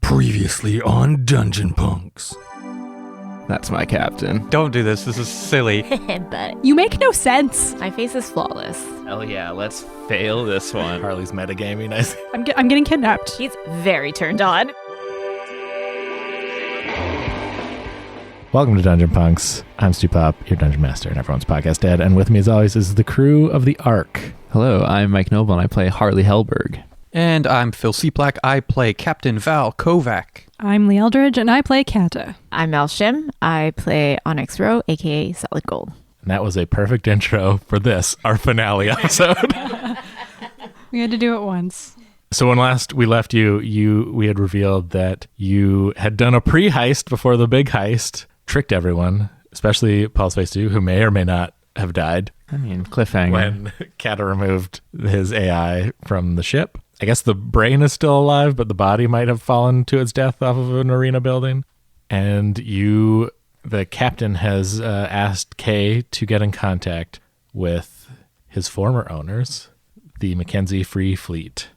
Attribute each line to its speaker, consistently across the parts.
Speaker 1: Previously on Dungeon Punks.
Speaker 2: That's my captain.
Speaker 3: Don't do this. This is silly.
Speaker 4: But
Speaker 5: You make no sense.
Speaker 4: my face is flawless.
Speaker 2: Hell yeah, let's fail this one.
Speaker 1: Harley's metagaming.
Speaker 5: I'm getting kidnapped.
Speaker 4: He's very turned on.
Speaker 6: Welcome to Dungeon Punks. I'm Stu Pop, your Dungeon Master and everyone's podcast dad, and with me as always is the crew of the Ark.
Speaker 2: Hello, I'm Mike Noble and I play Harley Hellberg.
Speaker 3: And I'm Phil Seaplack. I play Captain Val Kovac.
Speaker 5: I'm Lee Eldridge, and I play Kata.
Speaker 4: I'm Mel Shim. I play Onyx Row, aka Solid Gold.
Speaker 6: And that was a perfect intro for this, our finale episode.
Speaker 5: We had to do it once.
Speaker 6: So when last we left we had revealed that you had done a pre-heist before the big heist, tricked everyone, especially Paul's Face 2, who may or may not have died.
Speaker 2: I mean, cliffhanger.
Speaker 6: When Kata removed his AI from the ship. I guess the brain is still alive, but the body might have fallen to its death off of an arena building. And the captain has asked Kay to get in contact with his former owners, the McKenzie Free Fleet.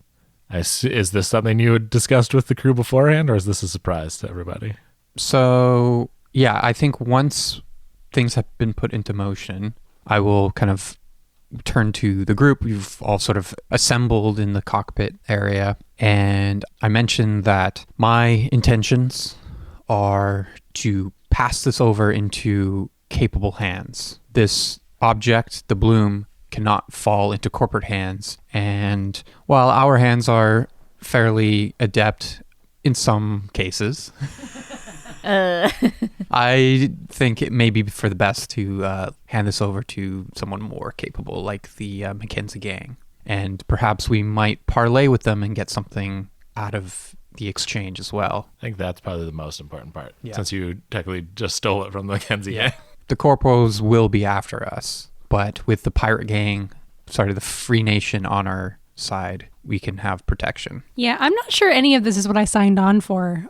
Speaker 6: Is this something you had discussed with the crew beforehand, or is this a surprise to everybody?
Speaker 3: So, yeah, I think once things have been put into motion, I will kind of turn to the group. We've all sort of assembled in the cockpit area, and I mentioned that my intentions are to pass this over into capable hands. This object, the bloom, cannot fall into corporate hands, and while our hands are fairly adept in some cases, I think it may be for the best to hand this over to someone more capable, like the McKenzie Gang. And perhaps we might parlay with them and get something out of the exchange as well.
Speaker 6: I think that's probably the most important part,
Speaker 3: Yeah.
Speaker 6: since you technically just stole it from the McKenzie Gang.
Speaker 3: The corporals will be after us, but with the pirate gang, the Free Nation on our side, we can have protection.
Speaker 5: Yeah, I'm not sure any of this is what I signed on for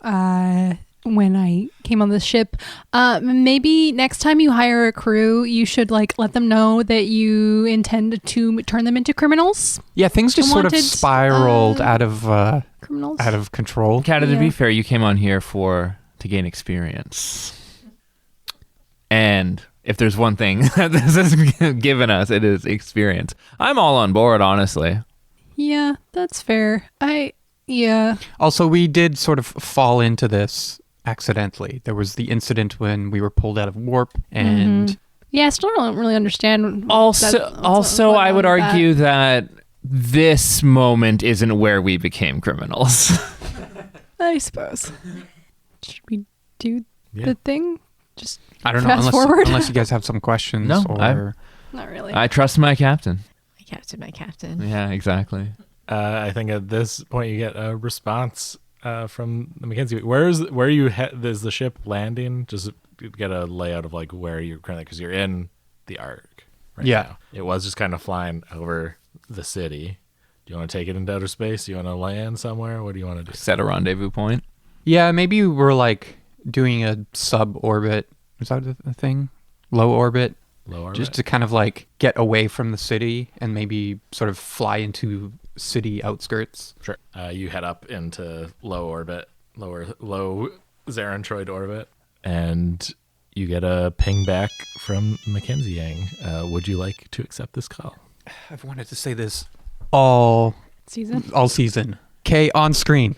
Speaker 5: when I came on this ship. Maybe next time you hire a crew, you should let them know that you intend to turn them into criminals.
Speaker 3: Yeah, things just sort of
Speaker 5: Wanted,
Speaker 3: spiraled out of
Speaker 5: Criminals.
Speaker 3: control.
Speaker 2: Kata, to
Speaker 5: Yeah.
Speaker 2: be fair, you came on here to gain experience. And if there's one thing that this has given us, it is experience. I'm all on board, honestly.
Speaker 5: Yeah, that's fair.
Speaker 3: Also, we did sort of fall into this accidentally. There was the incident when we were pulled out of warp, and
Speaker 5: Yeah, I still don't really understand.
Speaker 2: Also, I would argue that this moment isn't where we became criminals.
Speaker 5: I suppose. Should we do the thing? Just
Speaker 3: I don't know,
Speaker 5: fast forward.
Speaker 3: unless you guys have some questions.
Speaker 2: No,
Speaker 5: Not really.
Speaker 2: I trust my captain.
Speaker 4: My captain.
Speaker 2: Yeah, exactly.
Speaker 6: I think at this point you get a response from the McKenzie. Where are you? Is the ship landing? Just get a layout of where you're currently, because you're in the Ark right now. It was just kind of flying over the city. Do you want to take it into outer space? Do you want to land somewhere? What do you want to do?
Speaker 2: Set a rendezvous point.
Speaker 3: Yeah, maybe we're doing a sub-orbit. Is that a thing? Low orbit?
Speaker 6: Low orbit?
Speaker 3: Just to kind of get away from the city and maybe sort of fly into city outskirts.
Speaker 6: Sure. You head up into low orbit, low Zarentroid orbit, and you get a ping back from McKenzie Gang. Would you like to accept this call?
Speaker 3: I've wanted to say this all season. K on screen.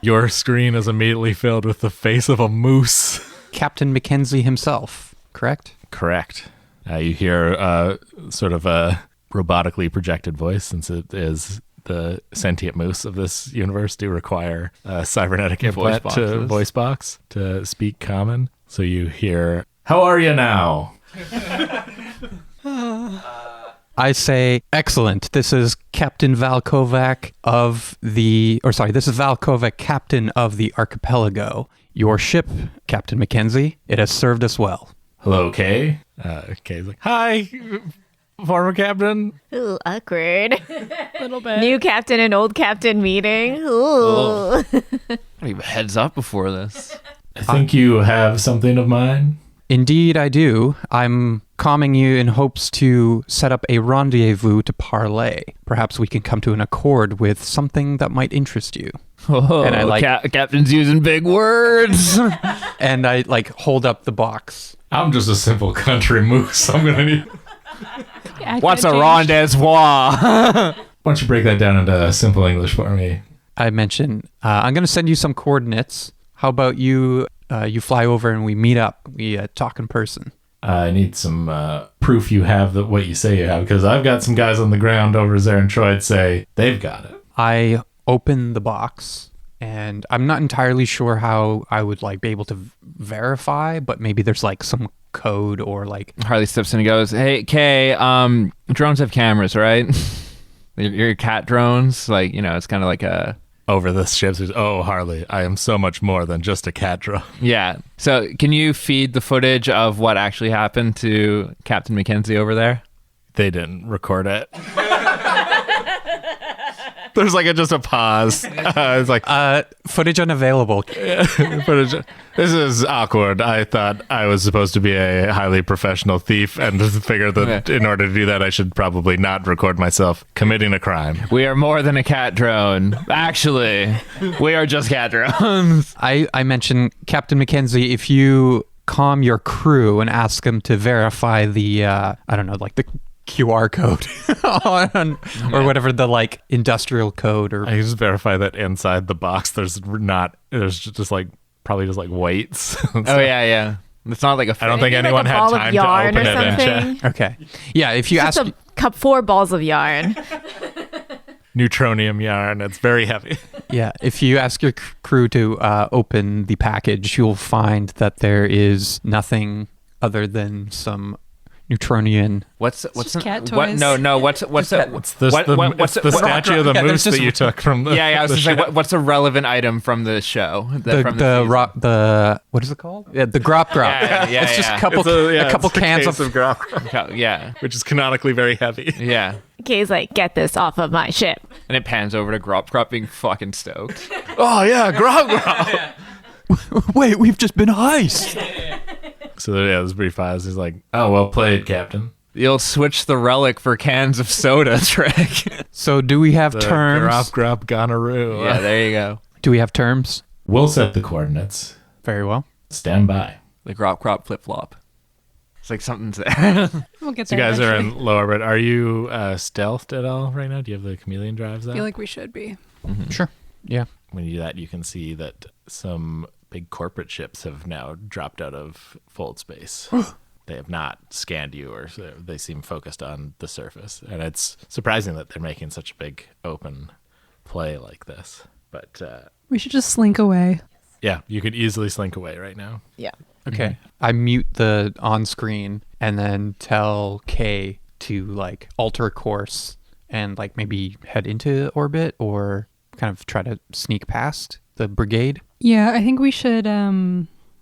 Speaker 6: Your screen is immediately filled with the face of a moose.
Speaker 3: Captain McKenzie himself, correct?
Speaker 6: Correct. You hear sort of a robotically projected voice, since it is the sentient moose of this universe, do require cybernetic input to voice box to speak common. So you hear, "How are you now?"
Speaker 3: I say, excellent. This is Captain Val Kovac this is Val Kovac, captain of the archipelago. Your ship, Captain McKenzie, it has served us well.
Speaker 6: Hello, Kay. Kay's like, "Hi, former captain."
Speaker 4: Ooh, awkward.
Speaker 5: A little bit.
Speaker 4: New captain and old captain meeting. Ooh.
Speaker 2: I have a heads up before this.
Speaker 6: I think you have something of mine.
Speaker 3: Indeed, I do. I'm calming you in hopes to set up a rendezvous to parlay. Perhaps we can come to an accord with something that might interest you.
Speaker 2: Oh,
Speaker 3: And I like-
Speaker 2: Captain's using big words.
Speaker 3: And I like hold up the box.
Speaker 6: I'm just a simple country moose. I'm gonna need.
Speaker 2: What's a
Speaker 5: Change.
Speaker 2: rendezvous?
Speaker 6: Why don't you break that down into simple English for me?
Speaker 3: I mentioned I'm going to send you some coordinates. How about you fly over and we meet up. We talk in person.
Speaker 6: I need some proof you have that what you say you have, because I've got some guys on the ground over there in Troy say they've got it.
Speaker 3: I open the box and I'm not entirely sure how I would like be able to verify, but maybe there's like some code or like
Speaker 2: Harley steps in and goes, "Hey, Kay, drones have cameras, right? Your cat drones, like, you know, it's kind of like a."
Speaker 6: Over the ship says, "Oh, Harley, I am so much more than just a cat drone."
Speaker 2: Yeah. So can you feed the footage of what actually happened to Captain McKenzie over there?
Speaker 6: They didn't record it. There's like just a pause. It's like
Speaker 3: footage unavailable.
Speaker 6: footage. This is awkward. I thought I was supposed to be a highly professional thief, and figured that in order to do that, I should probably not record myself committing a crime.
Speaker 2: We are more than a cat drone. Actually, we are just cat drones.
Speaker 3: I mentioned Captain McKenzie, if you calm your crew and ask them to verify the I don't know, like the QR code or whatever the like industrial code or
Speaker 6: I just verify that inside the box there's just like probably just like weights.
Speaker 2: Oh yeah. It's not like a.
Speaker 6: I don't think
Speaker 4: Maybe like
Speaker 6: anyone
Speaker 4: a
Speaker 6: had
Speaker 4: ball of
Speaker 6: time to
Speaker 4: yarn
Speaker 6: open
Speaker 4: or
Speaker 6: it and
Speaker 4: something.
Speaker 6: check.
Speaker 3: okay. Yeah, if you
Speaker 4: Just
Speaker 3: ask
Speaker 4: a cup 4 balls of yarn.
Speaker 6: Neutronium yarn. It's very heavy.
Speaker 3: Yeah, if you ask your crew to open the package, you'll find that there is nothing other than some Neutronian.
Speaker 2: What's
Speaker 5: just cat
Speaker 2: what?
Speaker 5: toys.
Speaker 2: No. What's the
Speaker 6: It's the
Speaker 2: what's
Speaker 6: statue of the
Speaker 3: yeah, there's
Speaker 6: moose that
Speaker 3: just-
Speaker 6: you took from the.
Speaker 2: Yeah. I was
Speaker 6: the
Speaker 2: just like,
Speaker 6: ship.
Speaker 2: what's a relevant item from the show?
Speaker 3: The what is it called? Yeah, the grop.
Speaker 2: Yeah,
Speaker 3: it's just
Speaker 2: yeah.
Speaker 3: a couple a couple
Speaker 6: it's a
Speaker 3: cans
Speaker 6: case
Speaker 3: of
Speaker 2: season. Yeah.
Speaker 6: which is canonically very heavy.
Speaker 2: Yeah.
Speaker 4: Kay's like, get this off of my ship.
Speaker 2: And it pans over to Grop being fucking stoked.
Speaker 6: Oh yeah, grog.
Speaker 3: Wait, we've just been heist.
Speaker 6: So yeah, this brief fast. He's like, "Oh, well played, Captain."
Speaker 2: You'll switch the relic for cans of soda trick.
Speaker 3: So do we have
Speaker 6: The
Speaker 3: terms?
Speaker 6: grop gonorrhea.
Speaker 2: Yeah, there you go.
Speaker 3: Do we have terms?
Speaker 6: We'll set the coordinates.
Speaker 3: Very well.
Speaker 6: Stand by.
Speaker 2: The Grop flip flop. It's like something's there.
Speaker 5: We'll get
Speaker 6: So
Speaker 5: there.
Speaker 6: you guys are
Speaker 5: eventually.
Speaker 6: in low orbit. Are you stealthed at all right now? Do you have the chameleon drives
Speaker 5: I
Speaker 6: out?
Speaker 5: feel like we should be.
Speaker 3: Sure. Yeah.
Speaker 6: When you do that, you can see that some big corporate ships have now dropped out of fold space. They have not scanned you, or they seem focused on the surface. And it's surprising that they're making such a big open play like this. But
Speaker 5: We should just slink away.
Speaker 6: yeah, you could easily slink away right now.
Speaker 4: Yeah.
Speaker 3: Okay. I mute the on screen and then tell Kay to like alter course and like maybe head into orbit or kind of try to sneak past the brigade.
Speaker 5: Yeah, I think we should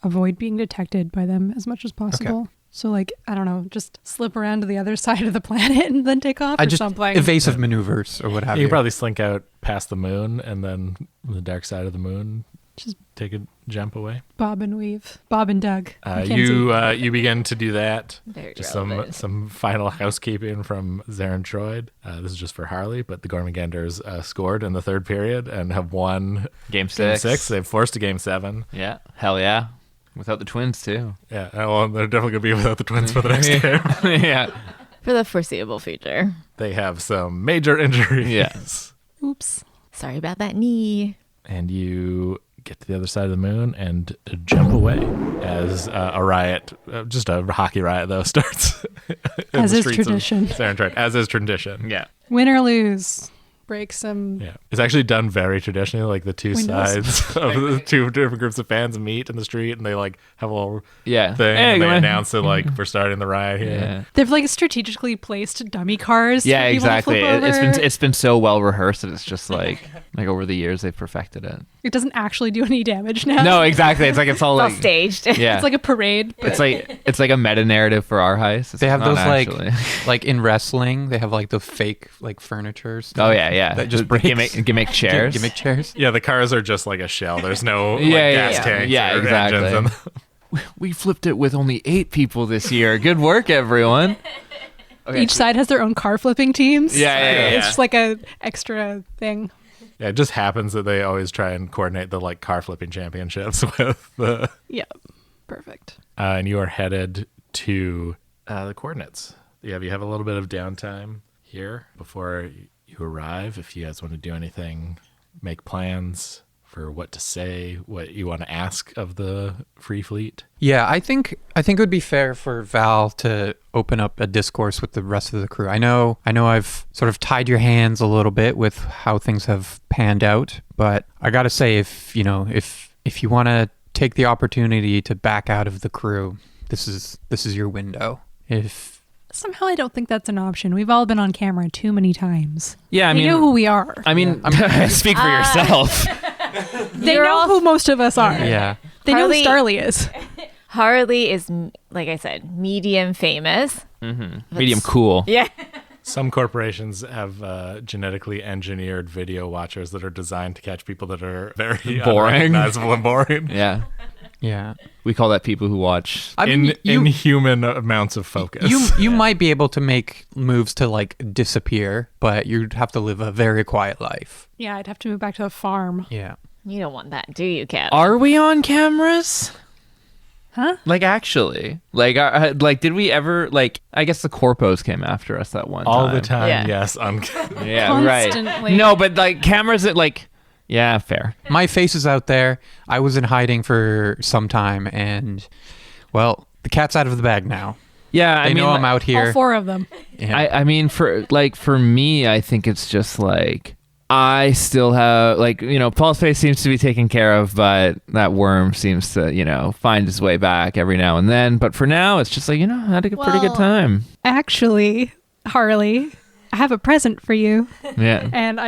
Speaker 5: avoid being detected by them as much as possible. So like, I don't know, just slip around to the other side of the planet and then take off or something.
Speaker 3: Evasive maneuvers or what have
Speaker 6: You
Speaker 3: you.
Speaker 6: can probably slink out past the moon and then the dark side of the moon.
Speaker 5: Just
Speaker 6: take a jump away.
Speaker 5: bob and weave. Bob and Doug. McKenzie.
Speaker 6: You begin to do that.
Speaker 4: Very
Speaker 6: Just
Speaker 4: relevant.
Speaker 6: some final housekeeping from Zarin Troid. This is just for Harley, but the Gormaganders scored in the third period and have won
Speaker 2: Game
Speaker 6: game
Speaker 2: 6.
Speaker 6: 6. They've forced a game 7.
Speaker 2: Yeah. Hell yeah. Without the twins too.
Speaker 6: Yeah, well, they're definitely gonna be without the twins for the next game.
Speaker 2: Yeah.
Speaker 4: For the foreseeable future.
Speaker 6: They have some major injuries.
Speaker 2: Yeah.
Speaker 5: Oops.
Speaker 4: Sorry about that knee.
Speaker 6: And you get to the other side of the moon and jump away as a riot, just a hockey riot though, starts. in
Speaker 5: As
Speaker 6: the
Speaker 5: is
Speaker 6: streets of
Speaker 5: tradition.
Speaker 6: Zarin Troid, as is tradition.
Speaker 2: Yeah.
Speaker 5: Win or lose. Break some.
Speaker 6: Yeah, it's actually done very traditionally. Like the two
Speaker 5: Windows.
Speaker 6: sides of the two different groups of fans meet in the street, and they like have a little
Speaker 2: Yeah.
Speaker 6: thing.
Speaker 2: Hey,
Speaker 6: and
Speaker 2: go
Speaker 6: they
Speaker 2: on.
Speaker 6: announce it like we're starting the riot here.
Speaker 2: Yeah.
Speaker 5: They've like strategically placed dummy cars.
Speaker 2: Yeah,
Speaker 5: for people to
Speaker 2: exactly.
Speaker 5: flip over.
Speaker 2: It's been so well rehearsed that it's just like over the years they've perfected it.
Speaker 5: It doesn't actually do any damage now.
Speaker 2: No, exactly. It's like it's all
Speaker 4: It's all
Speaker 2: like
Speaker 4: staged.
Speaker 2: yeah.
Speaker 5: It's like a parade. But
Speaker 2: it's like a meta narrative for our heist. It's
Speaker 3: They have
Speaker 2: not
Speaker 3: those
Speaker 2: actually.
Speaker 3: like in wrestling, they have like the fake like furniture stuff.
Speaker 2: Oh yeah.
Speaker 3: That just
Speaker 2: The
Speaker 3: breaks.
Speaker 2: gimmick chairs.
Speaker 3: Gimmick chairs.
Speaker 6: Yeah, the cars are just like a shell. There's no
Speaker 2: Yeah,
Speaker 6: like,
Speaker 2: yeah,
Speaker 6: gas
Speaker 2: yeah.
Speaker 6: tanks
Speaker 2: Yeah,
Speaker 6: or
Speaker 2: exactly.
Speaker 6: engines.
Speaker 2: we flipped it with only 8 people this year. Good work, everyone. Okay,
Speaker 5: Each side has their own car flipping teams.
Speaker 2: Yeah.
Speaker 5: It's just like a extra thing.
Speaker 6: Yeah, it just happens that they always try and coordinate the like car flipping championships with the.
Speaker 5: Yeah, perfect.
Speaker 6: And you are headed to the coordinates. Yeah, you have a little bit of downtime here before you arrive. If you guys want to do anything, make plans for what to say, what you want to ask of the Free Fleet.
Speaker 3: Yeah, I think it would be fair for Val to open up a discourse with the rest of the crew. I know I've sort of tied your hands a little bit with how things have panned out, but I got to say, if you want to take the opportunity to back out of the crew, this is your window.
Speaker 5: Somehow I don't think that's an option. We've all been on camera too many times.
Speaker 2: Yeah, I
Speaker 5: They
Speaker 2: mean,
Speaker 5: know who we are.
Speaker 2: I mean, speak for yourself.
Speaker 5: They know who most of us are.
Speaker 3: Yeah.
Speaker 5: They know who
Speaker 4: Harley-
Speaker 5: Starly is.
Speaker 4: Harley is, like I said, medium famous.
Speaker 2: Medium cool.
Speaker 4: Yeah.
Speaker 6: Some corporations have genetically engineered video watchers that are designed to catch people that are very
Speaker 2: Boring.
Speaker 6: unrecognizable and boring.
Speaker 2: Yeah.
Speaker 3: Yeah.
Speaker 2: We call that people who watch.
Speaker 3: I mean,
Speaker 6: Inhuman amounts of focus.
Speaker 3: you might be able to make moves to like disappear, but you'd have to live a very quiet life.
Speaker 5: Yeah, I'd have to move back to a farm.
Speaker 3: Yeah.
Speaker 4: You don't want that, do you, Kat?
Speaker 2: Are we on cameras?
Speaker 5: Huh?
Speaker 2: Like, actually, like did we ever, like, I guess the corpos came after us that one
Speaker 6: all
Speaker 2: time.
Speaker 6: the time.
Speaker 4: Yeah.
Speaker 6: Yes.
Speaker 2: Yeah,
Speaker 5: Constantly.
Speaker 2: right. No, but like cameras that like, yeah, fair.
Speaker 3: My face is out there. I was in hiding for some time, and well, the cat's out of the bag now.
Speaker 2: Yeah,
Speaker 3: They
Speaker 2: I mean,
Speaker 3: know I'm out here.
Speaker 5: All 4 of them.
Speaker 3: Yeah.
Speaker 2: I mean, for me, I think it's just like I still have, like, Paul's face seems to be taken care of, but that worm seems to, find his way back every now and then. But for now, it's just like, I had a pretty good
Speaker 5: Well-
Speaker 2: time.
Speaker 5: Actually, Harley, I have a present for you.
Speaker 2: Yeah.
Speaker 5: And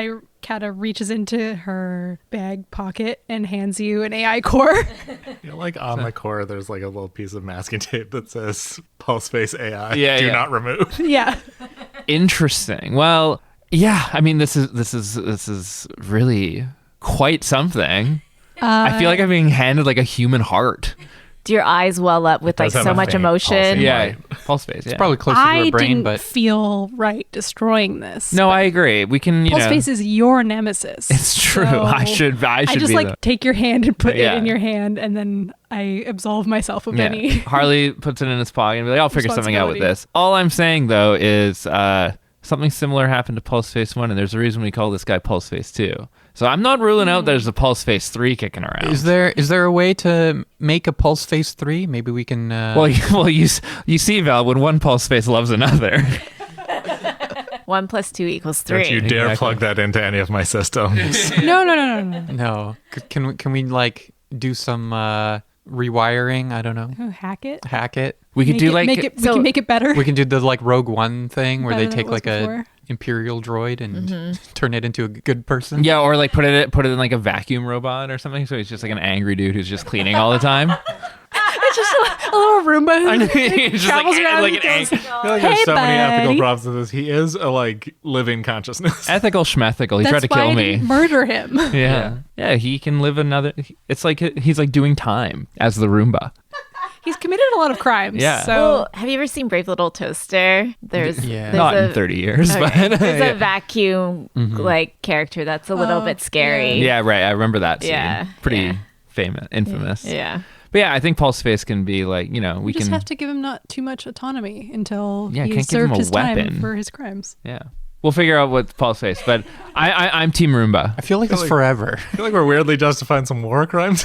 Speaker 5: Kata reaches into her bag pocket and hands you an AI core.
Speaker 6: Like on the core, there's like a little piece of masking tape that says Pulse Face AI.
Speaker 2: Yeah,
Speaker 6: Do
Speaker 2: yeah.
Speaker 6: not remove.
Speaker 5: Yeah.
Speaker 2: Interesting. Well, yeah. I mean, this is really quite something. I feel like I'm being handed like a human heart.
Speaker 4: Do your eyes well up with like
Speaker 6: does have
Speaker 4: so
Speaker 6: a
Speaker 4: much
Speaker 6: faint
Speaker 4: emotion?
Speaker 6: pulsing
Speaker 2: Yeah.
Speaker 6: light.
Speaker 2: Pulse face. Yeah.
Speaker 3: Probably closer to
Speaker 5: I
Speaker 3: her brain,
Speaker 5: didn't
Speaker 3: but
Speaker 5: feel right destroying this.
Speaker 2: No, I agree. We can.
Speaker 5: Pulse face is your nemesis.
Speaker 2: It's true.
Speaker 5: So
Speaker 2: I should
Speaker 5: I just
Speaker 2: be
Speaker 5: like
Speaker 2: the-
Speaker 5: take your hand and put
Speaker 2: Yeah.
Speaker 5: it in your hand, and then I absolve myself of
Speaker 2: Yeah.
Speaker 5: any.
Speaker 2: Harley puts it in his pocket and be like, I'll figure something out with
Speaker 5: Responsibility.
Speaker 2: this. All I'm saying, though, is something similar happened to Pulse Face 1, and there's a reason we call this guy Pulse Face 2. So I'm not ruling out there's a Pulse Face 3 kicking around.
Speaker 3: is there a way to make a Pulse Face 3? Maybe we can.
Speaker 2: Well, you see, Val, when one Pulse Face loves another.
Speaker 4: 1 + 2 = 3.
Speaker 6: Don't you dare
Speaker 2: Exactly.
Speaker 6: plug that into any of my systems.
Speaker 5: No.
Speaker 3: No. Can we like do some rewiring? I don't know.
Speaker 5: Oh, hack it.
Speaker 3: Hack it.
Speaker 2: We could
Speaker 5: Make
Speaker 2: do
Speaker 5: it-
Speaker 2: like
Speaker 5: make it. We
Speaker 4: so-
Speaker 5: can make it better.
Speaker 3: We can do the like Rogue One thing where
Speaker 5: Better
Speaker 3: they
Speaker 5: than
Speaker 3: take
Speaker 5: it was
Speaker 3: like a
Speaker 5: before.
Speaker 3: Imperial droid and turn it into a good person.
Speaker 2: yeah, or like put it in like a vacuum robot or something. So he's just like an angry dude who's just cleaning all the time.
Speaker 5: It's just a little Roomba.
Speaker 2: He's just
Speaker 5: Travels around
Speaker 2: like
Speaker 5: and
Speaker 2: an
Speaker 5: goes,
Speaker 6: I feel like
Speaker 5: Hey,
Speaker 6: there's so many ethical
Speaker 5: buddy.
Speaker 6: problems with this. He is a like living consciousness.
Speaker 2: ethical schmethical. He
Speaker 5: That's
Speaker 2: tried to
Speaker 5: why
Speaker 2: kill
Speaker 5: I
Speaker 2: me.
Speaker 5: didn't murder him.
Speaker 2: Yeah, he can live another. It's like he's like doing time as the Roomba.
Speaker 5: He's committed a lot of crimes.
Speaker 2: Yeah.
Speaker 5: So
Speaker 4: Well, have you ever seen Brave Little Toaster? There's
Speaker 3: Yeah.
Speaker 4: there's
Speaker 2: Not
Speaker 4: a,
Speaker 2: in 30 years,
Speaker 4: okay,
Speaker 2: but
Speaker 4: there's
Speaker 2: yeah.
Speaker 4: a vacuum like character that's a little bit scary.
Speaker 2: Yeah, right. I remember that scene.
Speaker 4: Yeah,
Speaker 2: Pretty
Speaker 4: yeah.
Speaker 2: famous, infamous.
Speaker 4: Yeah.
Speaker 2: But yeah, I think Pulse Face can be like, we
Speaker 5: we just
Speaker 2: can.
Speaker 5: have to give him not too much autonomy until
Speaker 2: Yeah,
Speaker 5: he's
Speaker 2: can't give him
Speaker 5: served
Speaker 2: a
Speaker 5: his
Speaker 2: weapon.
Speaker 5: time for his crimes.
Speaker 2: Yeah, we'll figure out what Pulse Face. But I'm Team Roomba.
Speaker 3: I feel like it's
Speaker 6: like-
Speaker 3: forever.
Speaker 6: I feel like we're weirdly justifying some war crimes.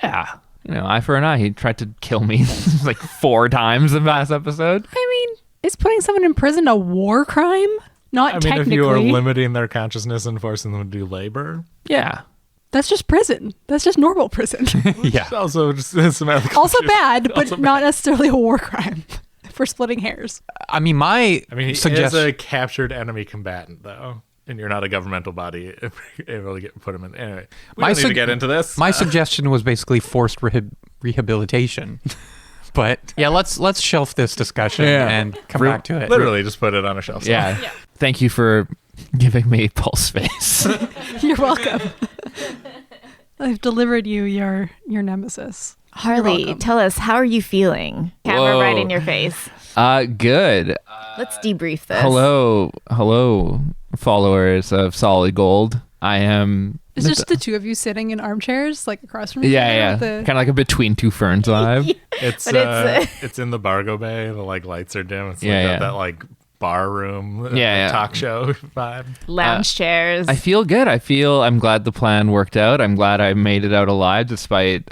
Speaker 2: Yeah, eye for an eye. He tried to kill me like 4 times in the last episode.
Speaker 5: I mean, is putting someone in prison a war crime? Not
Speaker 6: I mean,
Speaker 5: technically.
Speaker 6: if you are limiting their consciousness and forcing them to do labor,
Speaker 2: Yeah.
Speaker 5: That's just prison. That's just normal prison.
Speaker 3: Yeah.
Speaker 6: it's also just some ethical
Speaker 5: also
Speaker 6: issues.
Speaker 5: bad, but
Speaker 6: Also
Speaker 5: not necessarily a war crime for splitting hairs.
Speaker 3: I mean, my
Speaker 6: I mean, he is
Speaker 3: suggestion.
Speaker 6: a captured enemy combatant, though, and you're not a governmental body able to put him in. Anyway, we
Speaker 3: My
Speaker 6: don't need to
Speaker 3: sug-
Speaker 6: get into this.
Speaker 3: My suggestion was basically forced rehabilitation. But yeah, let's shelf this discussion
Speaker 2: Yeah.
Speaker 3: and come back to it.
Speaker 6: Literally just put it on a shelf.
Speaker 2: Yeah. Thank you for giving me Pulse Face.
Speaker 5: You're welcome. I've delivered you your nemesis.
Speaker 4: Harley,
Speaker 5: welcome.
Speaker 4: tell us, how are you feeling? Camera
Speaker 2: Whoa.
Speaker 4: right in your face.
Speaker 2: Good.
Speaker 4: Let's debrief this.
Speaker 2: Hello, followers of Solid Gold. I am.
Speaker 5: It's just the two of you sitting in armchairs, like across from each
Speaker 2: Yeah.
Speaker 5: other.
Speaker 2: Kind of like a Between Two Ferns vibe.
Speaker 6: It's
Speaker 4: But it's,
Speaker 6: it's in the Bargo Bay. The like lights are dim. It's
Speaker 2: Yeah,
Speaker 6: like
Speaker 2: yeah.
Speaker 6: that like bar room,
Speaker 2: Yeah.
Speaker 6: talk show vibe.
Speaker 4: Lounge chairs.
Speaker 2: I feel good. I'm glad the plan worked out. I'm glad I made it out alive despite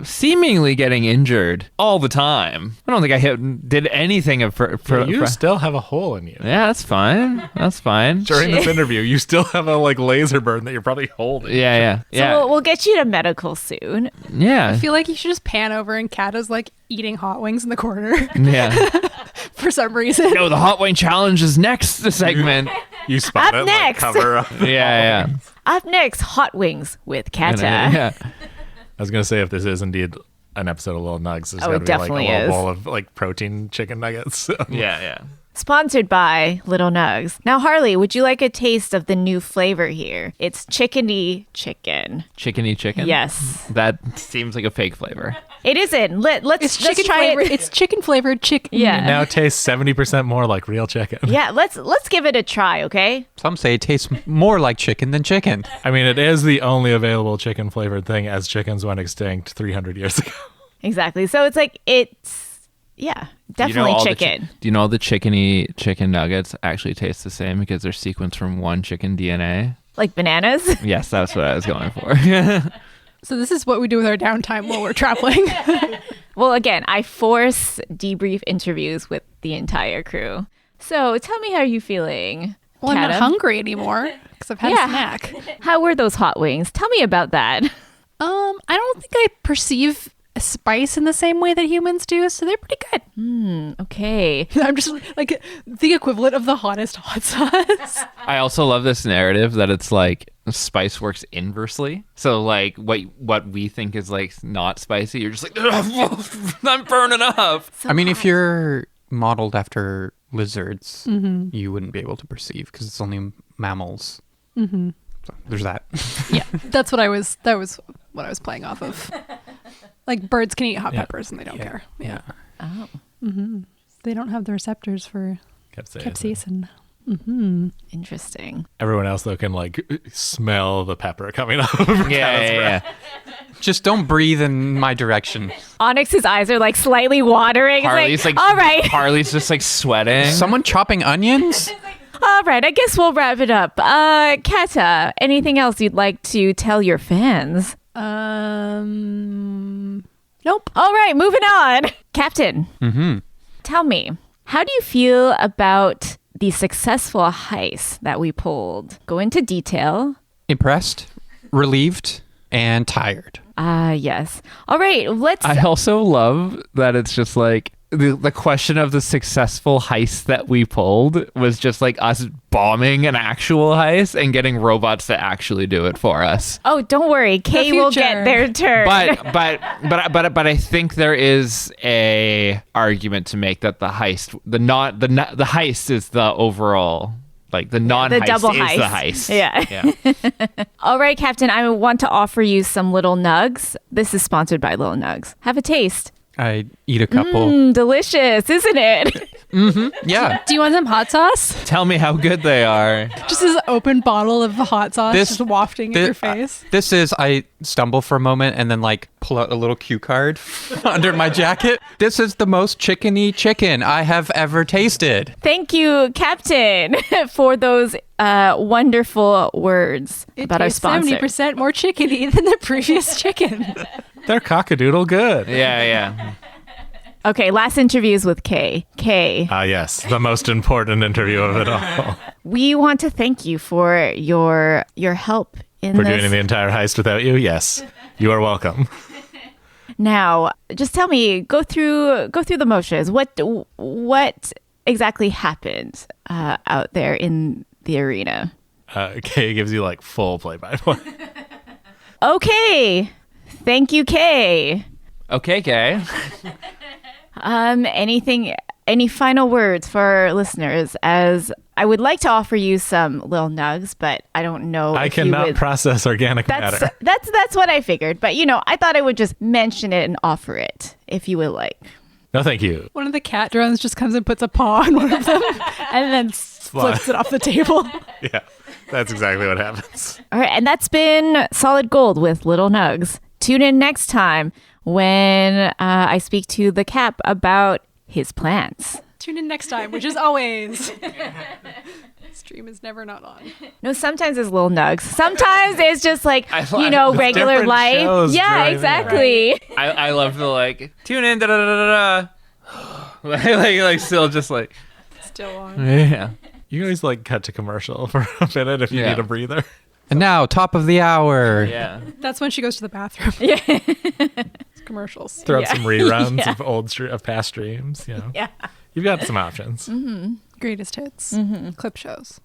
Speaker 2: seemingly getting injured all the time. I don't think I did anything
Speaker 6: You still have a hole in you.
Speaker 2: Yeah, that's fine. That's fine.
Speaker 6: During this interview, you still have a like laser burn that you're probably holding.
Speaker 2: Yeah.
Speaker 4: So we'll get you to medical soon.
Speaker 2: Yeah.
Speaker 5: I feel like you should just pan over and Kat is like eating hot wings in the corner
Speaker 2: Yeah.
Speaker 5: for some reason.
Speaker 2: No, the hot wine challenge is next segment.
Speaker 6: You spot
Speaker 4: Up
Speaker 6: it,
Speaker 4: next.
Speaker 6: like cover up.
Speaker 2: Yeah.
Speaker 4: Up next, hot wings with Kata.
Speaker 2: Yeah.
Speaker 6: I was gonna say if this is indeed an episode of Li'l Nugz, there's
Speaker 4: Oh,
Speaker 6: gotta
Speaker 4: it
Speaker 6: be
Speaker 4: definitely
Speaker 6: like a
Speaker 4: is.
Speaker 6: little bowl of like protein chicken nuggets.
Speaker 2: Yeah.
Speaker 4: Sponsored by Li'l Nugz. Now, Harley, would you like a taste of the new flavor here? It's Chickeny Chik'n.
Speaker 2: Chickeny Chik'n?
Speaker 4: Yes.
Speaker 2: That seems like a fake flavor.
Speaker 4: It isn't. Let's
Speaker 5: Chicken
Speaker 4: try
Speaker 5: flavored.
Speaker 4: it.
Speaker 5: It's chicken flavored chicken.
Speaker 4: Yeah.
Speaker 6: Now it tastes 70% more like real chicken.
Speaker 4: Yeah, let's give it a try, okay?
Speaker 3: Some say it tastes more like chicken than chicken.
Speaker 6: I mean, it is the only available chicken flavored thing as chickens went extinct 300 years ago.
Speaker 4: Exactly. So it's like definitely chicken.
Speaker 2: Do you know all the Chickeny Chik'n nuggets actually taste the same because they're sequenced from one chicken DNA?
Speaker 4: Like bananas.
Speaker 2: Yes, that's what I was going for.
Speaker 5: So this is what we do with our downtime while we're traveling.
Speaker 4: Well, again, I force debrief interviews with the entire crew. So tell me how you're feeling.
Speaker 5: Well, I'm not
Speaker 4: Kata.
Speaker 5: hungry anymore because I've had
Speaker 4: Yeah.
Speaker 5: a snack.
Speaker 4: How were those hot wings? Tell me about that.
Speaker 5: I don't think I perceive spice in the same way that humans do, so they're pretty good.
Speaker 4: Okay.
Speaker 5: I'm just like the equivalent of the hottest hot sauce.
Speaker 2: I also love this narrative that it's like spice works inversely. So like what we think is like not spicy, you're just like, I'm burning up.
Speaker 3: I mean, if you're modeled after lizards, you wouldn't be able to perceive because it's only mammals. Mm-hmm. So there's that.
Speaker 5: Yeah, that was what I was playing off of. Like birds can eat hot peppers and they don't care. Yeah.
Speaker 4: Oh.
Speaker 5: They don't have the receptors for capsaicin.
Speaker 4: Interesting.
Speaker 6: Everyone else, though, can like smell the pepper coming out of Kata's breath.
Speaker 3: Just don't breathe in my direction.
Speaker 4: Onyx's eyes are like slightly watering.
Speaker 2: Harley's
Speaker 4: It's
Speaker 2: like,
Speaker 4: all right.
Speaker 2: Harley's just like sweating.
Speaker 3: Someone chopping onions?
Speaker 4: All right, I guess we'll wrap it up. Kata, anything else you'd like to tell your fans?
Speaker 5: Nope.
Speaker 4: All right, moving on. Captain, tell me, how do you feel about the successful heist that we pulled? Go into detail.
Speaker 3: Impressed, relieved, and tired.
Speaker 4: Yes. All right, let's...
Speaker 2: I also love that it's just like the question of the successful heist that we pulled was just like us bombing an actual heist and getting robots to actually do it for us.
Speaker 4: Oh, don't worry. Kay will get their turn.
Speaker 2: But I think there is a argument to make that the heist, the heist is the overall, like the non-heist
Speaker 4: the double
Speaker 2: is
Speaker 4: heist.
Speaker 2: the heist.
Speaker 4: Yeah. All right, Captain, I want to offer you some Li'l Nugz. This is sponsored by Li'l Nugz. Have a taste.
Speaker 3: I eat a couple.
Speaker 4: Delicious, isn't it?
Speaker 3: Yeah.
Speaker 5: Do you want some hot sauce?
Speaker 2: Tell me how good they are.
Speaker 5: Just this open bottle of hot sauce
Speaker 3: This-
Speaker 5: just wafting at your face.
Speaker 3: This is, I stumble for a moment and then like pull out a little cue card under my jacket. This is the most chickeny chicken I have ever tasted.
Speaker 4: Thank you, Captain, for those wonderful words
Speaker 5: It
Speaker 4: about our
Speaker 5: tastes
Speaker 4: sponsor.
Speaker 5: 70% more chickeny than the previous chicken.
Speaker 6: They're cockadoodle good.
Speaker 2: Yeah.
Speaker 4: Okay, last interviews with Kay. Kay,
Speaker 6: Yes, the most important interview of it all.
Speaker 4: we want to thank you for your help in
Speaker 6: For
Speaker 4: this.
Speaker 6: doing the entire heist without you, yes, you are welcome.
Speaker 4: Now, just tell me, go through the motions. What exactly happened out there in the arena?
Speaker 6: Kay gives you like full play-by-play.
Speaker 4: Okay, thank you, Kay.
Speaker 2: Okay, Kay.
Speaker 4: Any final words for our listeners as I would like to offer you some Li'l Nugz, but I don't know.
Speaker 6: I
Speaker 4: if you
Speaker 6: cannot
Speaker 4: would...
Speaker 6: process organic matter.
Speaker 4: That's what I figured. But I thought I would just mention it and offer it if you would like.
Speaker 6: No, thank you.
Speaker 5: One of the cat drones just comes and puts a paw on one of them and then flips it off the table.
Speaker 6: Yeah, that's exactly what happens.
Speaker 4: All right, and that's been Solid Gold with Li'l Nugz. Tune in next time when I speak to the Cap about his plans.
Speaker 5: Tune in next time, which is always. Stream is never not on.
Speaker 4: No, sometimes it's Li'l Nugz. Sometimes it's just like,
Speaker 2: It's
Speaker 4: regular
Speaker 6: different
Speaker 4: life.
Speaker 6: shows
Speaker 4: Yeah,
Speaker 6: during the-
Speaker 4: exactly.
Speaker 2: I love the tune in, da da da da da. like still just like.
Speaker 5: Still on.
Speaker 2: Yeah.
Speaker 6: You can always cut to commercial for a minute if you
Speaker 2: Yeah.
Speaker 6: need a breather.
Speaker 3: And now, top of the hour.
Speaker 2: Yeah.
Speaker 5: That's when she goes to the bathroom.
Speaker 4: Yeah.
Speaker 5: It's commercials.
Speaker 6: Throw up some reruns
Speaker 4: Yeah.
Speaker 6: of past streams.
Speaker 4: Yeah.
Speaker 6: You've got some options.
Speaker 5: Greatest hits. Clip shows.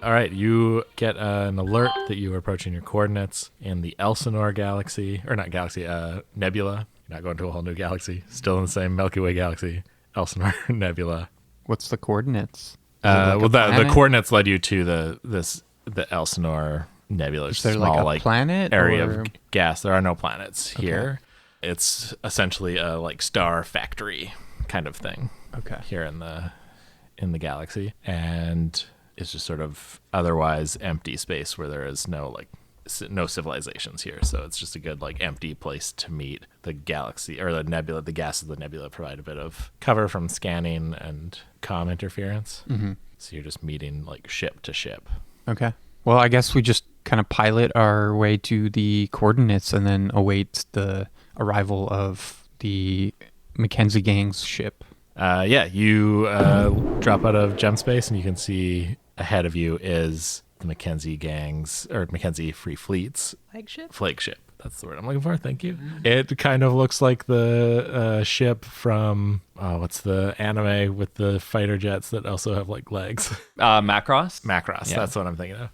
Speaker 6: All right, you get an alert that you are approaching your coordinates in the Elsinore Galaxy, or not Galaxy, Nebula. You're not going to a whole new galaxy. Still in the same Milky Way Galaxy, Elsinore Nebula.
Speaker 3: What's the coordinates? Is it like
Speaker 6: Well,
Speaker 3: a
Speaker 6: the
Speaker 3: planet?
Speaker 6: coordinates led you to the Elsinore Nebula.
Speaker 3: Is there
Speaker 6: small,
Speaker 3: like a planet
Speaker 6: area
Speaker 3: or-
Speaker 6: of gas? There are no planets here. It's essentially a star factory kind of thing.
Speaker 3: Okay.
Speaker 6: Here in the galaxy, and it's just sort of otherwise empty space where there is no no civilizations here, so it's just a good like empty place to meet. The galaxy or the nebula, the gases of the nebula provide a bit of cover from scanning and comm interference. So you're just meeting like ship to ship.
Speaker 3: Okay. Well, I guess we just kind of pilot our way to the coordinates and then await the arrival of the McKenzie Gang's ship.
Speaker 6: You drop out of gem space and you can see ahead of you is the McKenzie Gang's or McKenzie Free Fleet's flagship. That's the word I'm looking for. Thank you. It kind of looks like the ship from what's the anime with the fighter jets that also have like legs?
Speaker 2: Macross.
Speaker 6: Macross.
Speaker 2: Yeah.
Speaker 6: That's what I'm thinking of.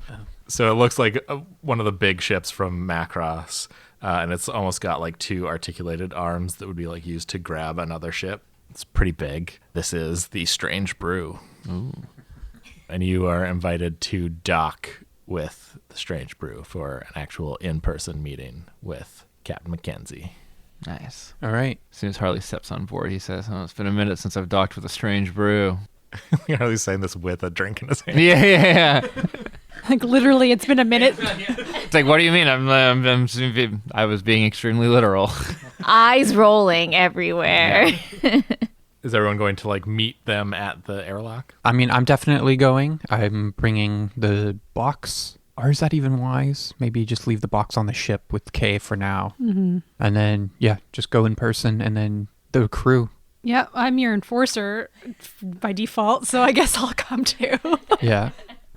Speaker 6: So it looks like one of the big ships from Macross, and it's almost got like two articulated arms that would be like used to grab another ship. It's pretty big. This is the Strange Brew. Ooh. And you are invited to dock with the Strange Brew for an actual in-person meeting with Captain McKenzie.
Speaker 2: Nice.
Speaker 3: All right.
Speaker 2: As soon as Harley steps on board, he says, "Oh, it's been a minute since I've docked with a Strange Brew."
Speaker 6: Harley's saying this with a drink in his hand.
Speaker 2: Yeah.
Speaker 5: Like literally, it's been a minute.
Speaker 2: It's like, what do you mean? I was being extremely literal.
Speaker 4: Eyes rolling everywhere.
Speaker 6: Is everyone going to like meet them at the airlock?
Speaker 3: I mean, I'm definitely going. I'm bringing the box. Or is that even wise? Maybe just leave the box on the ship with Kay for now. And then, just go in person and then the crew.
Speaker 5: Yeah, I'm your enforcer by default, so I guess I'll come too.
Speaker 3: Yeah.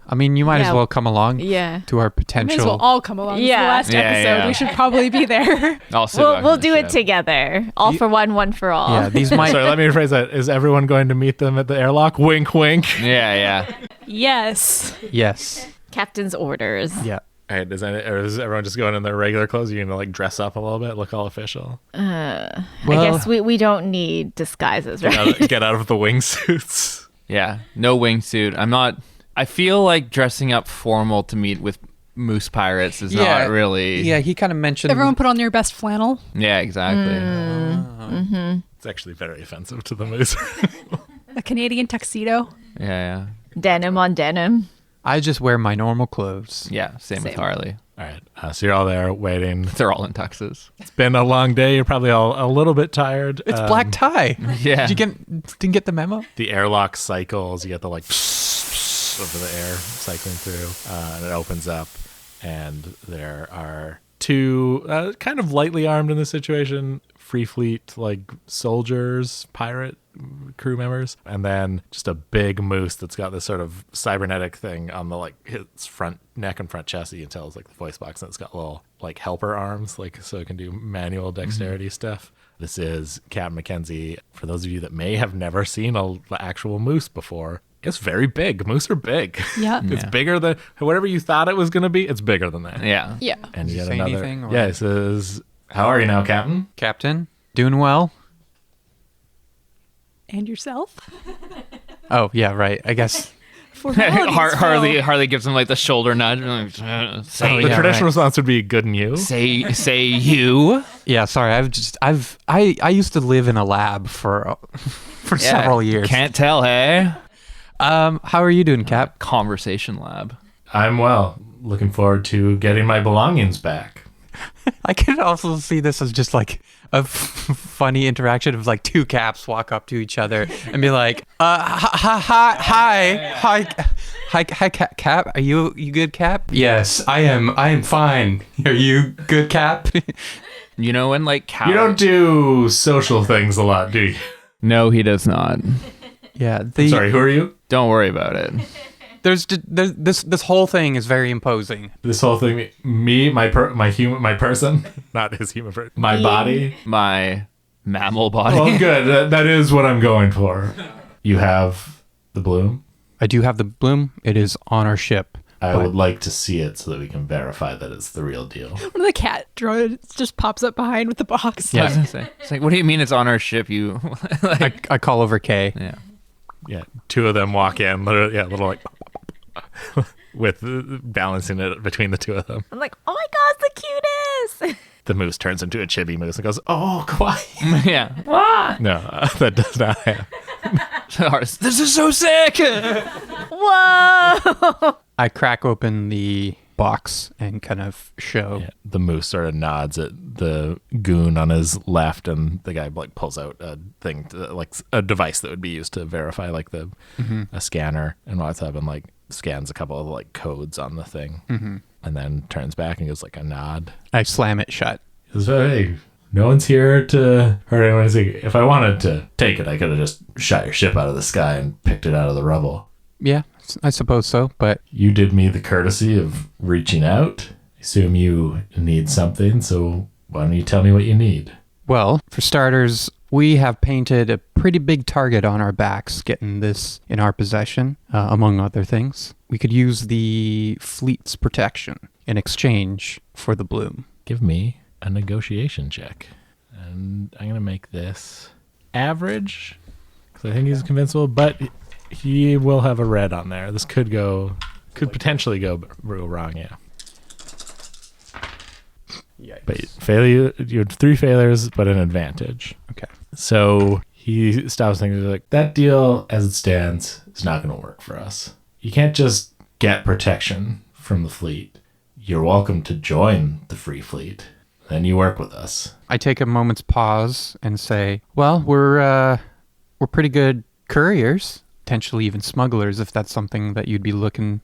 Speaker 3: I mean, you might as well come along to our
Speaker 5: May
Speaker 3: potential.
Speaker 5: as well all come along.
Speaker 4: Yeah.
Speaker 5: It's the last episode.
Speaker 2: Yeah.
Speaker 5: We should probably be there.
Speaker 4: We'll do it together. All for one for all.
Speaker 3: Yeah, these might.
Speaker 6: Sorry, let me rephrase that. Is everyone going to meet them at the airlock? Wink, wink.
Speaker 2: Yeah.
Speaker 5: Yes.
Speaker 3: Yes.
Speaker 4: Captain's orders.
Speaker 3: Yeah.
Speaker 6: All right, is everyone just going in their regular clothes? Are you going to like dress up a little bit, look all official?
Speaker 4: I guess we don't need disguises, right?
Speaker 6: Get out of the wingsuits.
Speaker 2: Yeah. No wingsuit. I feel like dressing up formal to meet with moose pirates is not really.
Speaker 3: Yeah, he kind of mentioned.
Speaker 5: Everyone put on your best flannel.
Speaker 2: Yeah, exactly.
Speaker 6: It's actually very offensive to the moose.
Speaker 5: A Canadian tuxedo.
Speaker 2: Yeah.
Speaker 4: Denim on denim.
Speaker 3: I just wear my normal clothes.
Speaker 2: Yeah, same with Harley.
Speaker 6: All right, so you're all there waiting.
Speaker 2: They're all in tuxes.
Speaker 6: It's been a long day. You're probably all a little bit tired.
Speaker 3: It's black tie.
Speaker 2: Yeah.
Speaker 3: Didn't get the memo?
Speaker 6: The airlock cycles. You get the like over the air cycling through, and it opens up, and there are two kind of lightly armed in this situation, Free Fleet like soldiers, pirate crew members, and then just a big moose that's got this sort of cybernetic thing on the like its front neck and front chest. You can tell it's like the voice box, and it's got little like helper arms, like so it can do manual dexterity stuff. This is Captain McKenzie. For those of you that may have never seen an actual moose before, it's very big. Moose are big.
Speaker 5: Yeah.
Speaker 6: It's bigger than whatever you thought it was going to be. It's bigger than that.
Speaker 2: Yeah.
Speaker 5: Yeah.
Speaker 6: And you
Speaker 3: Does
Speaker 6: get
Speaker 3: he say
Speaker 6: another.
Speaker 3: anything, or-
Speaker 6: Yeah, it says, "How are you now, Captain?"
Speaker 3: Captain, doing well?
Speaker 5: And yourself?
Speaker 3: Oh, yeah, right. I guess.
Speaker 2: Harley gives him like the shoulder nudge. Say,
Speaker 3: Oh,
Speaker 6: The
Speaker 3: yeah,
Speaker 6: traditional
Speaker 3: right.
Speaker 6: response would be "Good and you."
Speaker 2: say you.
Speaker 3: Yeah, sorry. I used to live in a lab for several years.
Speaker 2: Can't tell, hey?
Speaker 3: How are you doing, Cap?
Speaker 2: Conversation lab.
Speaker 6: I'm well. Looking forward to getting my belongings back.
Speaker 3: I could also see this as just like a funny interaction of like two Caps walk up to each other and be like, hi, Cap. Are you good, Cap? Yes, I am fine. Are you good, Cap?
Speaker 2: You know when like cow.
Speaker 6: You don't do social things a lot, do you?
Speaker 2: No, he does not.
Speaker 3: Yeah.
Speaker 6: Sorry, who are you?
Speaker 2: Don't worry about it.
Speaker 3: There's this whole thing is very imposing.
Speaker 6: This whole thing, my person, not his human person, my body.
Speaker 2: My mammal body.
Speaker 6: Well, good. That is what I'm going for. You have the bloom.
Speaker 3: I do have the bloom. It is on our ship.
Speaker 6: I would like to see it so that we can verify that it's the real deal.
Speaker 5: One of the cat droids just pops up behind with the box.
Speaker 2: I was gonna say. It's like, what do you mean it's on our ship? You like,
Speaker 3: I call over Kay.
Speaker 2: yeah.
Speaker 6: Yeah, two of them walk in, literally, little like, with balancing it between the two of them.
Speaker 4: I'm like, oh my god, it's the cutest.
Speaker 6: The moose turns into a chibi moose and goes, "Oh, quiet."
Speaker 2: Yeah.
Speaker 6: No, that does not happen.
Speaker 2: This is so sick.
Speaker 4: Whoa.
Speaker 3: I crack open the box and kind of show.
Speaker 6: Yeah, the moose sort of nods at the goon on his left, and the guy like pulls out a thing, like a device that would be used to verify like a scanner, and walks up and like scans a couple of like codes on the thing, and then turns back and gives like a nod.
Speaker 3: I slam it shut.
Speaker 6: He says, "Hey, no one's here to hurt anyone. If I wanted to take it, I could have just shot your ship out of the sky and picked it out of the rubble.
Speaker 3: Yeah, I suppose so, but
Speaker 6: You did me the courtesy of reaching out. I assume you need something, so why don't you tell me what you need?"
Speaker 3: well, for starters, we have painted a pretty big target on our backs getting this in our possession, among other things. We could use the fleet's protection in exchange for the bloom.
Speaker 6: Give me a negotiation check. And I'm going to make this average, because I think he's convincible, but he will have a red on there. This could potentially go wrong, yeah.
Speaker 3: Yikes.
Speaker 6: But you had 3 failures, but an advantage.
Speaker 3: Okay.
Speaker 6: So he stops thinking, like, that deal as it stands is not going to work for us. You can't just get protection from the fleet. You're welcome to join the Free Fleet. Then you work with us.
Speaker 3: I take a moment's pause and say, well, we're pretty good couriers, potentially even smugglers, if that's something that you'd be looking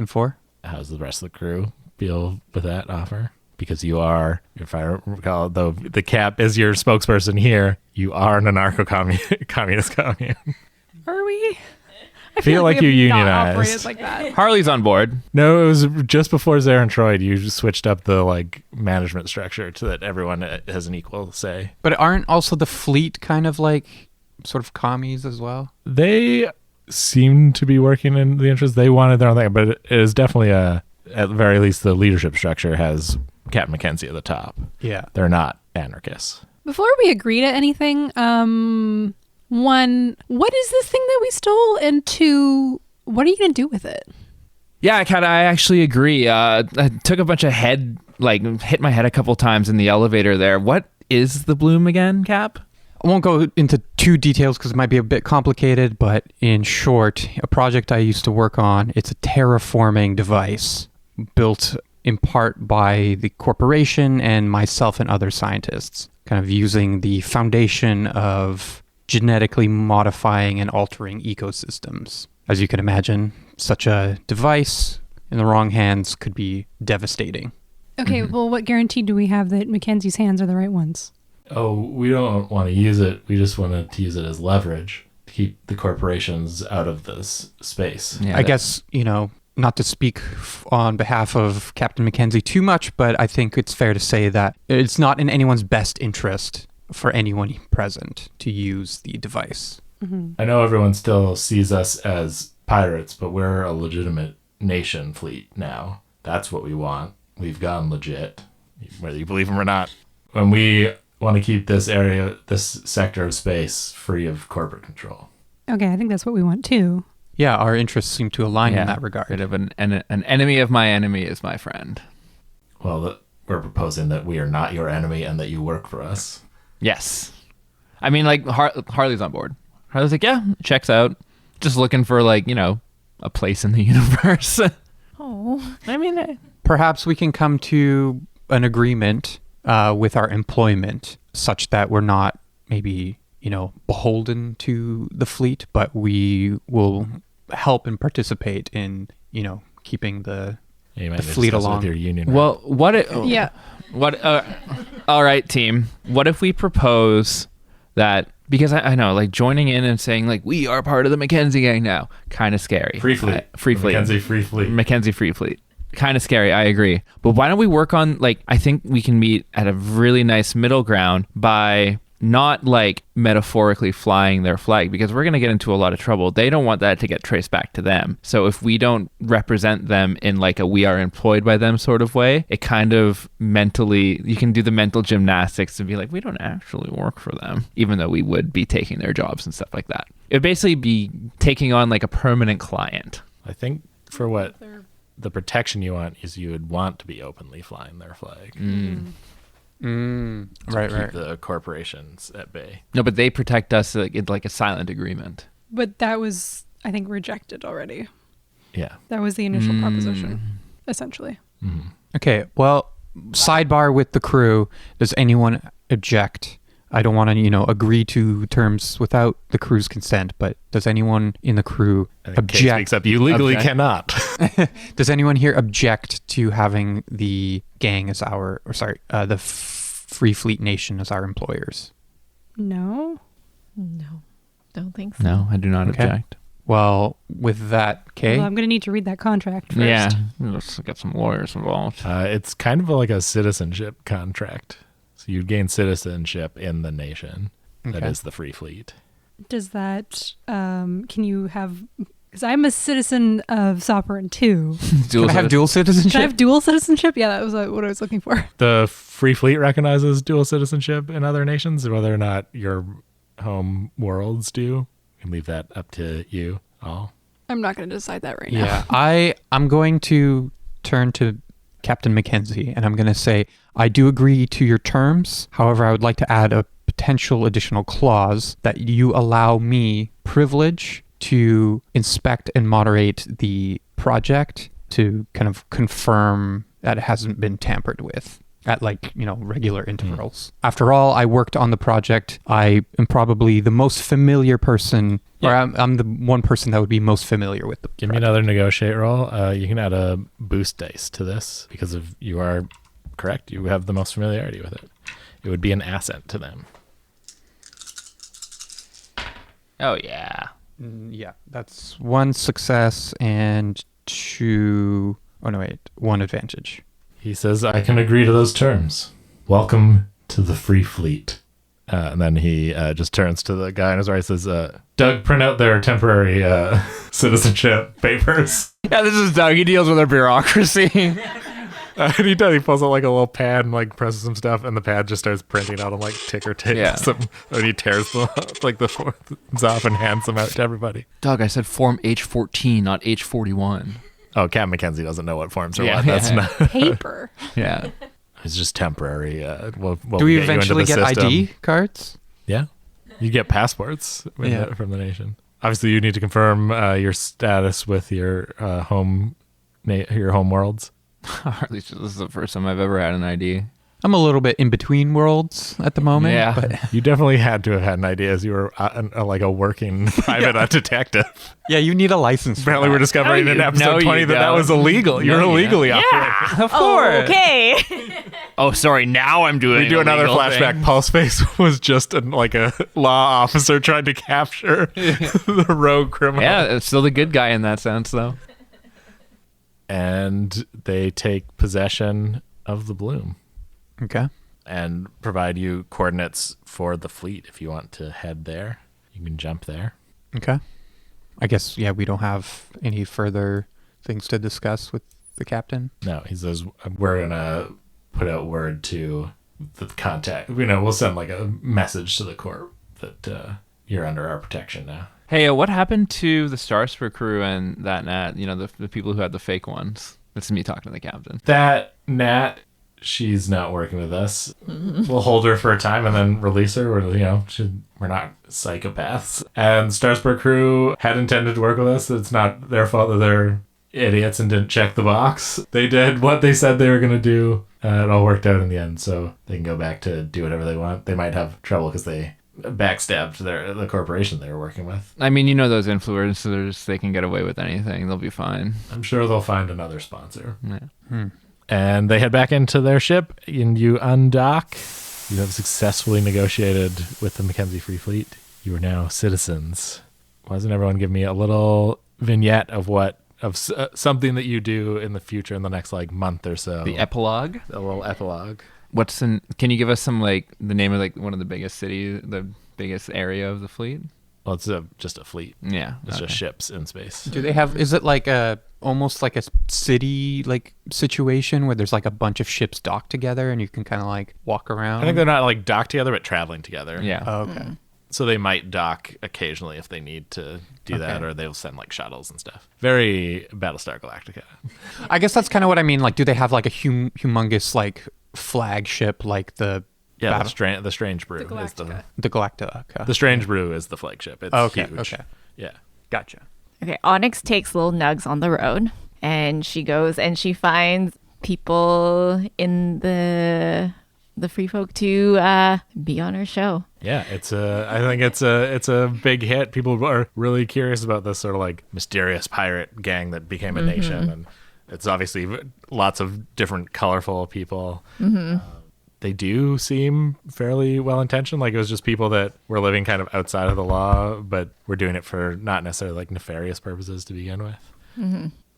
Speaker 3: for.
Speaker 6: How's the rest of the crew feel with that offer? Because you are, if I recall, though the Cap is your spokesperson here, you are an anarcho-communist commune.
Speaker 5: Are we? I
Speaker 6: Feel like
Speaker 5: we
Speaker 6: you
Speaker 5: have not
Speaker 6: unionized.
Speaker 5: operated like that.
Speaker 2: Harley's on board.
Speaker 6: No, it was just before Zarin Troid. You just switched up the like management structure to that everyone has an equal say.
Speaker 3: But aren't also the fleet kind of like sort of commies as well?
Speaker 6: They seem to be working in the interest. They wanted their own thing, but it is definitely at the very least, the leadership structure has Captain McKenzie at the top.
Speaker 3: Yeah.
Speaker 6: They're not anarchists.
Speaker 5: Before we agree to anything, one, what is this thing that we stole? And 2, what are you going to do with it?
Speaker 2: Yeah, I actually agree. I took a bunch of hit my head a couple times in the elevator there. What is the bloom again, Cap?
Speaker 3: I won't go into too details because it might be a bit complicated, but in short, a project I used to work on, it's a terraforming device built in part by the corporation and myself and other scientists, kind of using the foundation of genetically modifying and altering ecosystems. As you can imagine, such a device in the wrong hands could be devastating.
Speaker 5: Okay, well, what guarantee do we have that Mackenzie's hands are the right ones?
Speaker 6: Oh, we don't want to use it. We just wanted to use it as leverage to keep the corporations out of this space.
Speaker 2: Yeah,
Speaker 3: I guess, not to speak on behalf of Captain McKenzie too much, but I think it's fair to say that it's not in anyone's best interest for anyone present to use the device.
Speaker 6: I know everyone still sees us as pirates, but we're a legitimate nation fleet now. That's what we want. We've gone legit, whether you believe them or not. When we want to keep this sector of space free of corporate control.
Speaker 5: Okay, I think that's what we want too.
Speaker 3: Yeah, our interests seem to align in that regard.
Speaker 2: Bit of an enemy of my enemy is my friend.
Speaker 6: Well, we're proposing that we are not your enemy and that you work for us.
Speaker 2: Yes. I mean, like, Harley's on board. Harley's like, yeah, checks out. Just looking for, like, a place in the universe.
Speaker 4: Oh,
Speaker 2: I mean,
Speaker 3: Perhaps we can come to an agreement with our employment such that we're not maybe, beholden to the fleet, but we will help and participate in, keeping the fleet along.
Speaker 6: With your union.
Speaker 2: well,
Speaker 5: Yeah.
Speaker 2: All right, team. What if we propose that, because I know, like, joining in and saying, like, we are part of the McKenzie Gang now, kind of scary.
Speaker 6: Free Fleet.
Speaker 2: Free Fleet.
Speaker 6: McKenzie Free Fleet.
Speaker 2: McKenzie Free Fleet. Kind of scary, I agree. But why don't we work on, like, I think we can meet at a really nice middle ground by not, like, metaphorically flying their flag, because we're going to get into a lot of trouble. They don't want that to get traced back to them. So if we don't represent them in, like, a we are employed by them sort of way, it kind of mentally, you can do the mental gymnastics to be like, we don't actually work for them, even though we would be taking their jobs and stuff like that. It would basically be taking on, like, a permanent client.
Speaker 6: I think for what the protection you want is you would want to be openly flying their flag. To
Speaker 3: Right.
Speaker 6: keep the corporations at bay.
Speaker 2: No, but they protect us like a silent agreement.
Speaker 5: But that was, I think, rejected already.
Speaker 6: Yeah.
Speaker 5: That was the initial proposition, essentially.
Speaker 3: Okay, well, sidebar with the crew. Does anyone object? I don't want to, agree to terms without the crew's consent, but does anyone in the crew object?
Speaker 6: Except you legally
Speaker 2: Object.
Speaker 6: cannot.
Speaker 3: Does anyone here object to having the gang as the Free Fleet Nation as our employers?
Speaker 5: No.
Speaker 4: No, don't think so.
Speaker 2: No, I do not
Speaker 3: Okay.
Speaker 2: object.
Speaker 3: Well, with that, okay.
Speaker 5: Well, I'm going to need to read that contract first.
Speaker 2: Yeah, let's get some lawyers involved.
Speaker 6: It's kind of like a citizenship contract. So you gain citizenship in the nation that
Speaker 3: Okay.
Speaker 6: is the Free Fleet.
Speaker 5: Does that, can you have, because I'm a citizen of Sovereign too.
Speaker 3: Can I have dual citizenship?
Speaker 5: Can I have dual citizenship? Yeah, that was what I was looking for.
Speaker 6: The Free Fleet recognizes dual citizenship in other nations, whether or not your home worlds do. You can leave that up to you all.
Speaker 5: I'm not going to decide that right now.
Speaker 3: Yeah, I'm going to turn to Captain McKenzie and I'm going to say, I do agree to your terms. However, I would like to add a potential additional clause that you allow me privilege to inspect and moderate the project to kind of confirm that it hasn't been tampered with at regular intervals. After all, I worked on the project. I am probably the most familiar person, or I'm the one person that would be most familiar with the
Speaker 6: Give me
Speaker 3: project.
Speaker 6: another negotiate roll. You can add a boost dice to this because if you are correct, you have the most familiarity with it. It would be an asset to them.
Speaker 2: Oh, yeah.
Speaker 3: Yeah, that's one success and one advantage.
Speaker 6: He says, I can agree to those terms. Welcome to the Free Fleet. And then he just turns to the guy on his right and says, Doug, print out their temporary citizenship papers.
Speaker 2: Yeah, this is Doug. He deals with our bureaucracy.
Speaker 6: And he does. He pulls out like a little pad and like presses some stuff, and the pad just starts printing out on like ticker tape.
Speaker 2: Yeah.
Speaker 6: And he tears the forms off and hands them out to everybody.
Speaker 2: Doug, I said form H14, not H41.
Speaker 6: Oh, Captain McKenzie doesn't know what forms are
Speaker 2: Yeah,
Speaker 6: what. That's
Speaker 2: yeah.
Speaker 6: not.
Speaker 5: Paper.
Speaker 2: Yeah.
Speaker 6: It's just temporary. We'll
Speaker 3: Do we
Speaker 6: get you into
Speaker 3: eventually
Speaker 6: the
Speaker 3: get
Speaker 6: system.
Speaker 3: ID cards?
Speaker 6: Yeah, you get passports
Speaker 3: Yeah.
Speaker 6: from the nation. Obviously, you need to confirm your status with your home worlds.
Speaker 2: Or at least this is the first time I've ever had an ID.
Speaker 3: I'm a little bit in between worlds at the moment.
Speaker 2: Yeah.
Speaker 3: But
Speaker 6: You definitely had to have had an idea as you were like a working private detective.
Speaker 3: yeah, you need a license. for
Speaker 6: Apparently,
Speaker 3: that.
Speaker 6: we're discovering in
Speaker 2: No,
Speaker 6: episode
Speaker 2: you
Speaker 6: 20 that
Speaker 2: don't.
Speaker 6: was illegal. You're
Speaker 2: No, you
Speaker 6: illegally operating.
Speaker 2: Of
Speaker 4: Oh, okay.
Speaker 2: Oh, sorry. Now I'm doing
Speaker 6: We do another
Speaker 2: illegal
Speaker 6: flashback.
Speaker 2: thing.
Speaker 6: Pulseface was just like a law officer trying to capture the rogue criminal.
Speaker 2: Yeah, it's still the good guy in that sense, though.
Speaker 6: And they take possession of the bloom
Speaker 3: Okay.
Speaker 6: and provide you coordinates for the fleet. If you want to head there, you can jump there.
Speaker 3: Okay. I guess, we don't have any further things to discuss with the captain.
Speaker 6: No, he says, we're going to put out word to the contact. We'll send like a message to the corp that you're under our protection now.
Speaker 2: Hey, what happened to the Starsper crew and that Nat? The people who had the fake ones. This is me talking to the captain.
Speaker 6: That Nat, she's not working with us. We'll hold her for a time and then release her. We're not psychopaths. And Starsper crew had intended to work with us. It's not their fault that they're idiots and didn't check the box. They did what they said they were going to do. It all worked out in the end, so they can go back to do whatever they want. They might have trouble because they backstabbed the corporation they were working with.
Speaker 2: I mean, those influencers, they can get away with anything. They'll be fine.
Speaker 6: I'm sure they'll find another sponsor.
Speaker 2: Yeah.
Speaker 6: And they head back into their ship, and you undock. You have successfully negotiated with the McKenzie Free Fleet. You are now citizens. Why doesn't everyone give me a little vignette of something that you do in the future in the next month or so?
Speaker 2: The epilogue?
Speaker 6: A little epilogue.
Speaker 2: Can you give us some, the name of, one of the biggest cities, the biggest area of the fleet?
Speaker 6: Well, it's just a fleet.
Speaker 2: Yeah.
Speaker 6: It's
Speaker 2: okay.
Speaker 6: just ships in space.
Speaker 3: Do they have, is it almost like a city situation where there's a bunch of ships docked together and you can kind of walk around?
Speaker 6: I think they're not docked together, but traveling together.
Speaker 2: Yeah.
Speaker 3: Oh, okay.
Speaker 6: So they might dock occasionally if they need to do that,
Speaker 3: Okay.
Speaker 6: or they'll send shuttles and stuff. Very Battlestar Galactica.
Speaker 3: I guess that's kind of what I mean. Do they have a humongous flagship the
Speaker 6: Yeah,
Speaker 3: battle-
Speaker 6: the Strange Brew
Speaker 5: The
Speaker 6: is
Speaker 5: Galactica.
Speaker 3: the Galactica?
Speaker 6: the Strange Brew is the flagship. It's
Speaker 3: Okay,
Speaker 6: huge.
Speaker 3: okay.
Speaker 6: Yeah.
Speaker 3: Gotcha.
Speaker 4: Okay, Onyx takes Li'l Nugz on the road, and she goes and she finds people in the free folk to be on our show.
Speaker 6: Yeah, I think it's a big hit. People are really curious about this sort of like mysterious pirate gang that became a nation, and it's obviously lots of different colorful people. They do seem fairly well intentioned. Like it was just people that were living kind of outside of the law, but were doing it for not necessarily like nefarious purposes to begin with.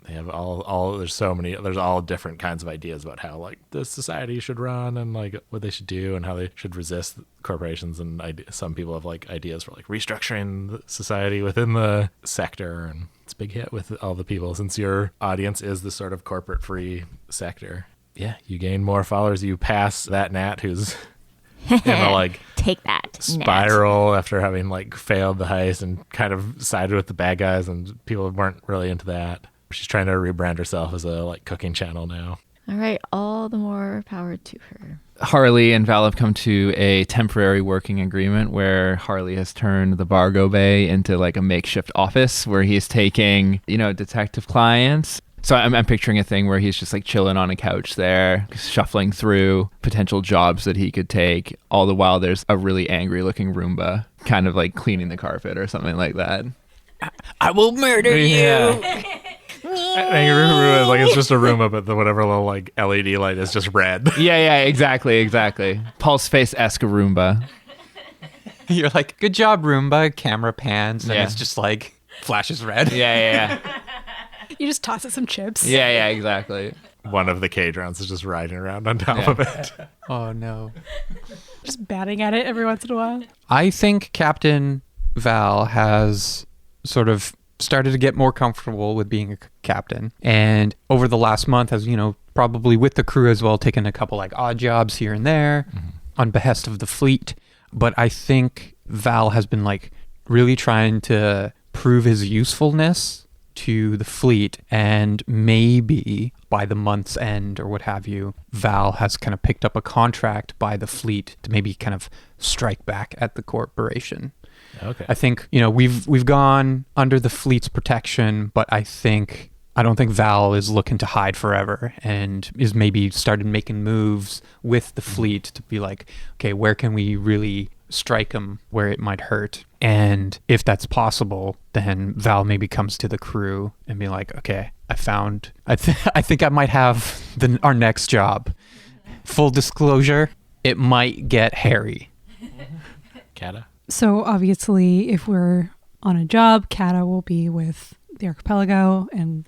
Speaker 6: They have there's all different kinds of ideas about how like the society should run and like what they should do and how they should resist corporations. And some people have like ideas for like restructuring the society within the sector. And it's a big hit with all the people since your audience is the sort of corporate free sector. Yeah, you gain more followers. You pass that Nat who's in a like
Speaker 4: Take that,
Speaker 6: spiral after having like failed the heist and kind of sided with the bad guys, and people weren't really into that. She's trying to rebrand herself as a like cooking channel now.
Speaker 4: All right, all the more power to her.
Speaker 2: Harley and Val have come to a temporary working agreement where Harley has turned the Bargo Bay into like a makeshift office where he's taking, detective clients. So I'm picturing a thing where he's just like chilling on a couch there, shuffling through potential jobs that he could take. All the while there's a really angry looking Roomba kind of like cleaning the carpet or something like that. I will murder you.
Speaker 6: Angry Roomba is like it's just a Roomba, but the whatever little like LED light is just red.
Speaker 2: Yeah, exactly. Pulse face-esque Roomba.
Speaker 3: You're like, good job, Roomba. Camera pans, and
Speaker 2: Yeah.
Speaker 3: it's just like flashes red.
Speaker 2: Yeah.
Speaker 5: You just toss it some chips.
Speaker 2: Yeah, exactly.
Speaker 6: One of the K-Drons is just riding around on top of it.
Speaker 3: Oh no.
Speaker 5: Just batting at it every once in a while.
Speaker 3: I think Captain Val has sort of started to get more comfortable with being a captain, and over the last month has, probably with the crew as well, taken a couple like odd jobs here and there on behest of the fleet. But I think Val has been like really trying to prove his usefulness to the fleet, and maybe by the month's end or what have you, Val has kind of picked up a contract by the fleet to maybe kind of strike back at the corporation.
Speaker 6: Okay.
Speaker 3: I think, we've gone under the fleet's protection, but I don't think Val is looking to hide forever and is maybe started making moves with the fleet to be like, okay, where can we really strike them where it might hurt? And if that's possible, then Val maybe comes to the crew and be like, okay, I think I might have our next job. Full disclosure, it might get hairy.
Speaker 6: Kata?
Speaker 5: So obviously, if we're on a job, Kata will be with the archipelago and,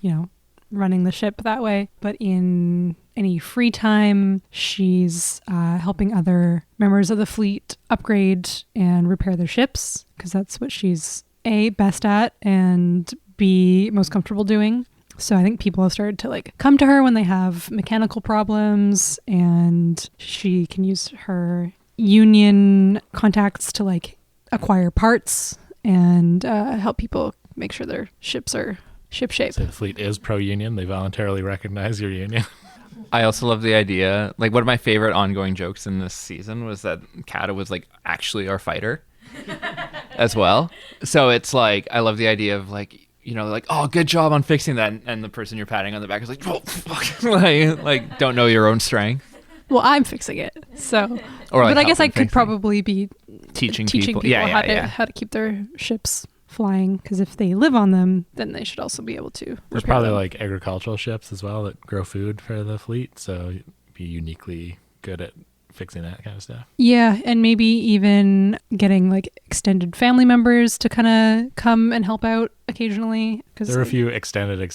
Speaker 5: running the ship that way. But in any free time, she's helping other members of the fleet upgrade and repair their ships, because that's what she's A, best at, and B, most comfortable doing. So I think people have started to like come to her when they have mechanical problems, and she can use her union contacts to like acquire parts and help people make sure their ships are ship shape.
Speaker 6: So the fleet is pro-union. They voluntarily recognize your union.
Speaker 2: I also love the idea. Like one of my favorite ongoing jokes in this season was that Kata was like actually our fighter as well. So it's like, I love the idea of like, like, oh, good job on fixing that. And the person you're patting on the back is like, oh, fuck. like don't know your own strength.
Speaker 5: Well, I'm fixing it. So,
Speaker 2: Or like
Speaker 5: but I guess I
Speaker 2: helping
Speaker 5: could
Speaker 2: fix it.
Speaker 5: probably be
Speaker 2: Teaching
Speaker 5: people
Speaker 2: Yeah.
Speaker 5: how to keep their ships flying, because if they live on them, then they should also be able to
Speaker 6: There's
Speaker 5: repair
Speaker 6: probably
Speaker 5: them.
Speaker 6: like agricultural ships as well that grow food for the fleet, so you'd be uniquely good at fixing that kind of stuff.
Speaker 5: Yeah, and maybe even getting like extended family members to kind of come and help out occasionally. Cause
Speaker 6: There are a few extended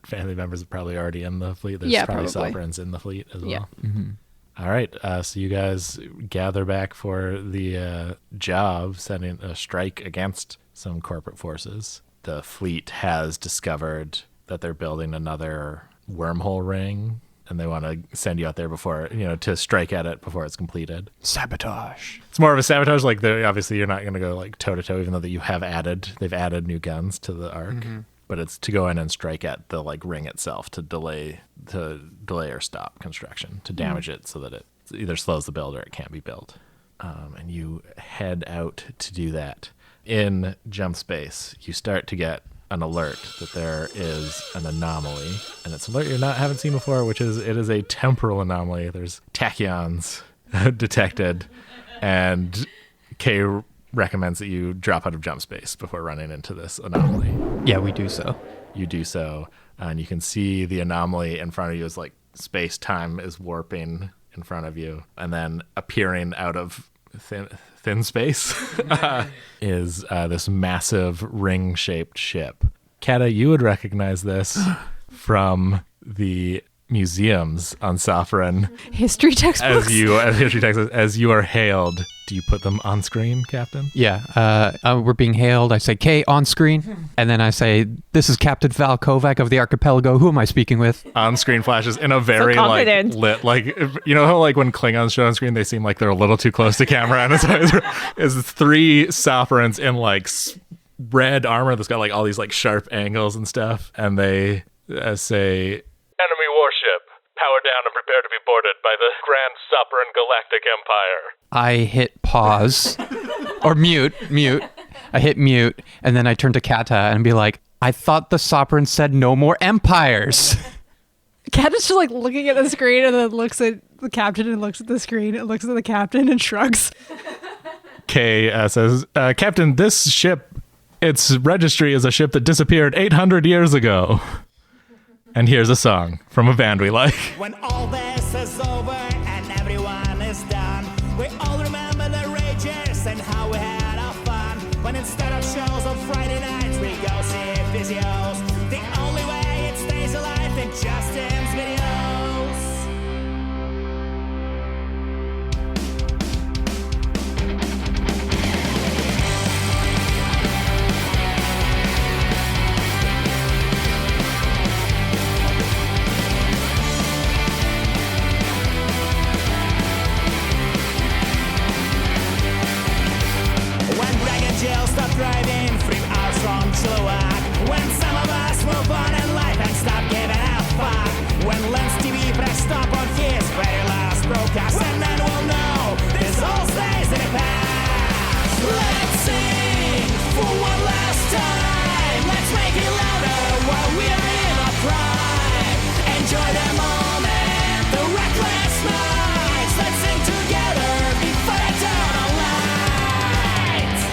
Speaker 6: family members that are probably already in the fleet. There's probably
Speaker 5: probably.
Speaker 6: sovereigns in the fleet as well.
Speaker 5: Yeah.
Speaker 2: Mm-hmm.
Speaker 6: All right, so you guys gather back for the job, setting a strike against some corporate forces. The fleet has discovered that they're building another wormhole ring, and they want to send you out there before, to strike at it before it's completed.
Speaker 3: Sabotage.
Speaker 6: It's more of a sabotage. Like, obviously, you're not going to go like toe to toe, even though they've added new guns to the Ark. Mm-hmm. But it's to go in and strike at the like ring itself to delay or stop construction, to damage it so that it either slows the build or it can't be built. And you head out to do that. In jump space, you start to get an alert that there is an anomaly, and it's an alert haven't seen before, which is it is a temporal anomaly. There's tachyons detected, and Kay recommends that you drop out of jump space before running into this anomaly.
Speaker 3: Yeah, we do so.
Speaker 6: You do so, and you can see the anomaly in front of you is like space-time is warping in front of you, and then appearing out of thin space is this massive ring-shaped ship. Kata, you would recognize this from the museums on Safran
Speaker 5: History textbooks.
Speaker 6: as you are hailed. Do you put them on screen, Captain?
Speaker 3: Yeah, we're being hailed. I say, Kay, on screen. And then I say, this is Captain Val Kovac of the Archipelago. Who am I speaking with?
Speaker 6: On screen flashes in a very
Speaker 4: confident.
Speaker 6: lit, you know how like when Klingons show on screen, they seem like they're a little too close to camera, and it's three Safrans in like red armor that's got like all these like sharp angles and stuff, and they say, "Enemy warship, power down and prepare to be boarded by the Grand Safran Galactic Empire."
Speaker 3: I hit pause or mute. I hit mute, and then I turn to Kata and be like, I thought the Sopran said no more empires.
Speaker 5: Kat is just like looking at the screen and then looks at the captain and looks at the screen and looks at the captain and shrugs.
Speaker 6: Kay says, Captain, this ship, its registry is a ship that disappeared 800 years ago. And here's a song from a band we like.
Speaker 7: When all this is over and everyone is done, we all remember the rages and how we had our fun. When instead of shows on Friday nights, we go see physios. The only way it stays alive in Justin's videos. Stop driving 3 hours from Chilliwack. When some of us move on in life and stop giving a fuck. When Lens TV press stop on his very last broadcast, and then we'll know this all stays in the past. Let's sing for one last time. Let's make it louder while we are in our prime. Enjoy the moment, the reckless nights. Let's sing together before I turn on lights.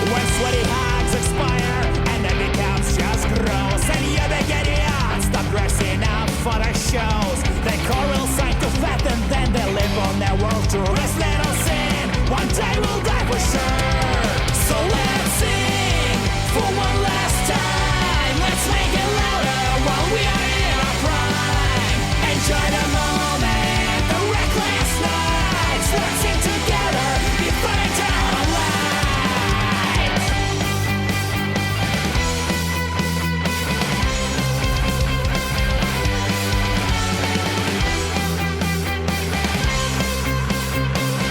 Speaker 7: When sweaty hugs expire and it becomes just gross, and you begin to stop dressing up for the shows. The choral sign to fatten, then they live on their world tour. This little sin, one day we'll die for sure. So let's sing for one last time. Let's make it louder while we are in our prime. Enjoy the moment, the reckless nights. Let's sing together before I turn on lights. Let's sing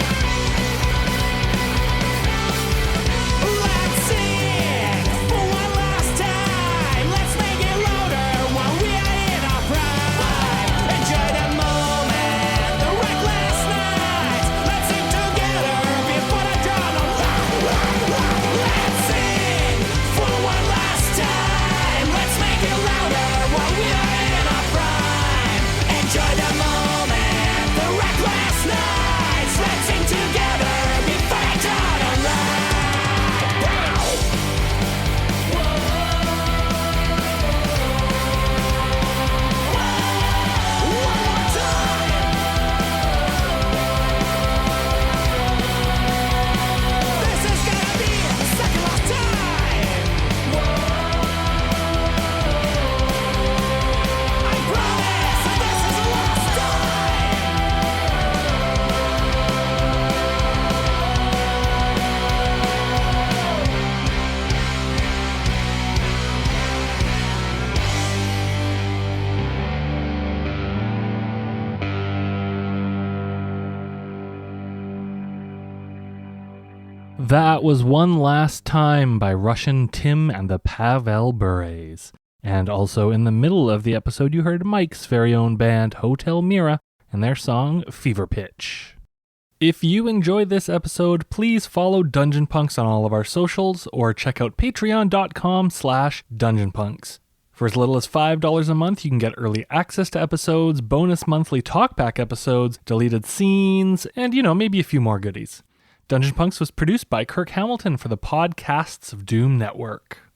Speaker 7: for one last time. Let's make it louder while we are in our prime. Enjoy the moment, the reckless nights. Let's sing together before the dawn of light. Let's sing for one last time. Let's make it louder while we are in our prime. Enjoy the moment, the reckless nights. Let's sing together before the dawn of light. One more time. This is gonna be the second last time. I promise that this is the last time.
Speaker 1: That was One Last Time by Russian Tim and the Pavel Bures. And also in the middle of the episode, you heard Mike's very own band, Hotel Mira, and their song Fever Pitch. If you enjoyed this episode, please follow Dungeon Punks on all of our socials or check out patreon.com/dungeonpunks. For as little as $5 a month, you can get early access to episodes, bonus monthly talkback episodes, deleted scenes, and, maybe a few more goodies. Dungeon Punks was produced by Kirk Hamilton for the Podcasts of Doom Network.